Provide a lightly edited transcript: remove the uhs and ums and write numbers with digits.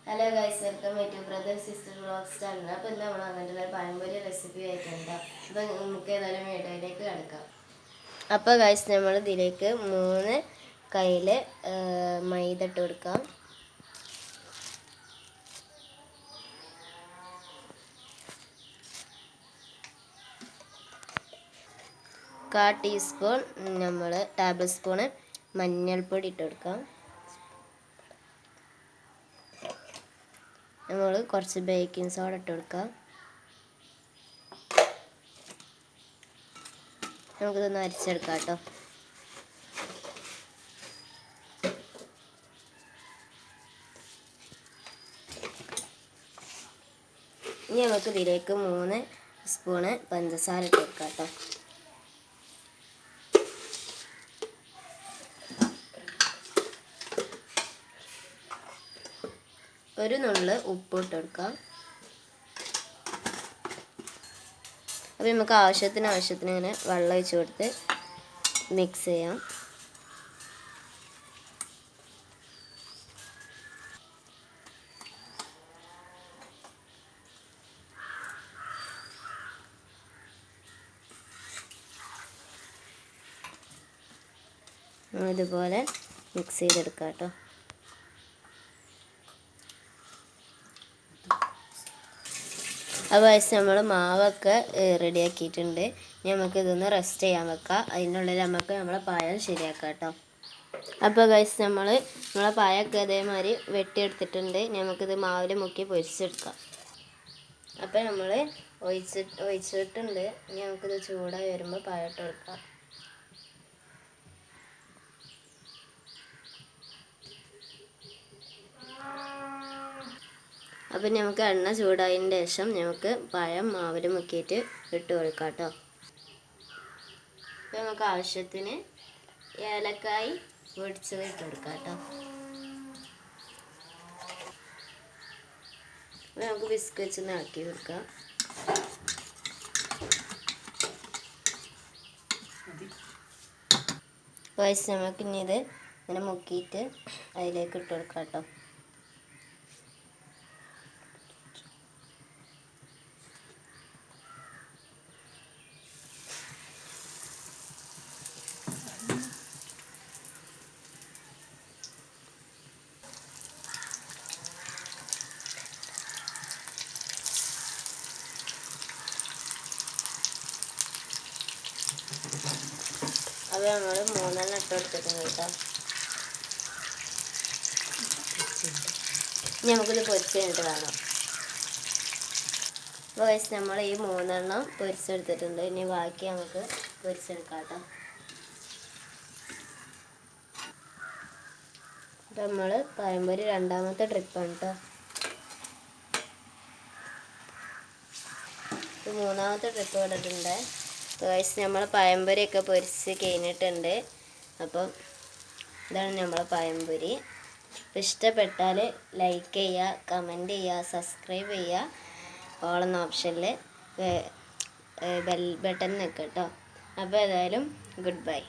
Hello guys, welcome to brother sister vlogs channel. അപ്പോൾ ഇന്ന് നമ്മൾ വന്നിട്ടുള്ള പഴംപൊരി റെസിപ്പി ആയിട്ടുണ്ട്. അപ്പോൾ നമുക്ക് ഏതായാലും വീഡിയോയിലേക്ക് കിടക്കാം. അപ്പോൾ ഗൈസ്, നമ്മൾ ഇതിലേക്ക് 3 കയ്യിൽ മൈദ ഇട്ട് കൊടുക്കാം. കാൽ ടീസ്പൂൺ ടേബിൾ സ്പൂണ് മഞ്ഞൾപ്പൊടി ഇട്ട് കൊടുക്കാം. നമ്മൾ കുറച്ച് ബേക്കിംഗ് സോഡ ഇട്ട് കൊടുക്കാം. നമുക്കിതൊന്ന് അരച്ചെടുക്കാം കേട്ടോ. ഇനി നമുക്ക് ഇതിലേക്ക് 3 സ്പൂണ് പഞ്ചസാര ഇട്ട് കൊടുക്കാം കേട്ടോ. ഒരു നുള്ള് ഉപ്പ് ഇട്ട് കൊടുക്കാം. അപ്പോൾ നമുക്ക് ആവശ്യത്തിന് ഇങ്ങനെ വെള്ളം ഒഴിച്ച് കൊടുത്ത് മിക്സ് ചെയ്യാം. ഇതുപോലെ മിക്സ് ചെയ്തെടുക്കാം കേട്ടോ. അപ്പോൾ നമ്മൾ മാവൊക്കെ റെഡിയാക്കിയിട്ടുണ്ട്. നമുക്ക് ഇതൊന്ന് റെസ്റ്റ് ചെയ്യാൻ വെക്കാം. അതിനുള്ളിൽ നമുക്ക് നമ്മളെ പായം ശരിയാക്കാം കേട്ടോ. അപ്പോൾ ഗൈസ്, നമ്മളെ പായൊക്കെ അതേമാതിരി വെട്ടിയെടുത്തിട്ടുണ്ട്. നമുക്കിത് മാവിൽ മുക്കി പൊരിച്ചെടുക്കാം. അപ്പോൾ നമ്മൾ ഒഴിച്ചിട്ടുണ്ട്. ഇനി നമുക്കിത് ചൂടായി വരുമ്പോൾ പായം ഇട്ട് കൊടുക്കാം. അപ്പം നമുക്ക് എണ്ണ ചൂടായതിന് ശേഷം നമുക്ക് പഴം മാവിൽ മുക്കിയിട്ട് ഇട്ട് കൊടുക്കാം കേട്ടോ. അപ്പം നമുക്ക് ആവശ്യത്തിന് ഏലക്കായ് പൊടിച്ചത് ഇട്ട് കൊടുക്കാം കേട്ടോ. അപ്പം നമുക്ക് വിസ്ക് വെച്ച് ഇളക്കി കൊടുക്കാം. വയസ്സ് നമുക്ക് ഇനി ഇത് ഇങ്ങനെ മുക്കിയിട്ട് അതിലേക്ക് ഇട്ട് കൊടുക്കാം കേട്ടോ. അപ്പോൾ നമ്മൾ 3 ഇട്ട് കൊടുത്തിട്ടുണ്ട് കേട്ടോ. ഇനി നമുക്കിത് പൊരിച്ച് കഴിഞ്ഞിട്ട് കാണാം. അപ്പോൾ ഗൈസ്, നമ്മൾ ഈ 3 പൊരിച്ചെടുത്തിട്ടുണ്ട്. ഇനി ബാക്കി നമുക്ക് പൊരിച്ചെടുക്കാം കേട്ടോ. അപ്പോൾ നമ്മൾ പഴംപൊരി 2ാമത്തെ ട്രിപ്പാണ് കേട്ടോ. ഇത് 3ാമത്തെ ട്രിപ്പ് ഇട്ടിട്ടുണ്ട്. ഗൈസ്, നമ്മൾ പഴംപൊരിയൊക്കെ പൊരിച്ച് കഴിഞ്ഞിട്ടുണ്ട്. അപ്പം ഇതാണ് നമ്മളെ പഴംപൊരി. ഇഷ്ടപ്പെട്ടാൽ ലൈക്ക് ചെയ്യുക, കമൻറ്റ് ചെയ്യുക, സബ്സ്ക്രൈബ് ചെയ്യുക. ഓൾ എന്ന ഓപ്ഷനിൽ ബെൽ ബട്ടൺ നിൽക്കുക കേട്ടോ. അപ്പോൾ ഏതായാലും ഗുഡ് ബൈ.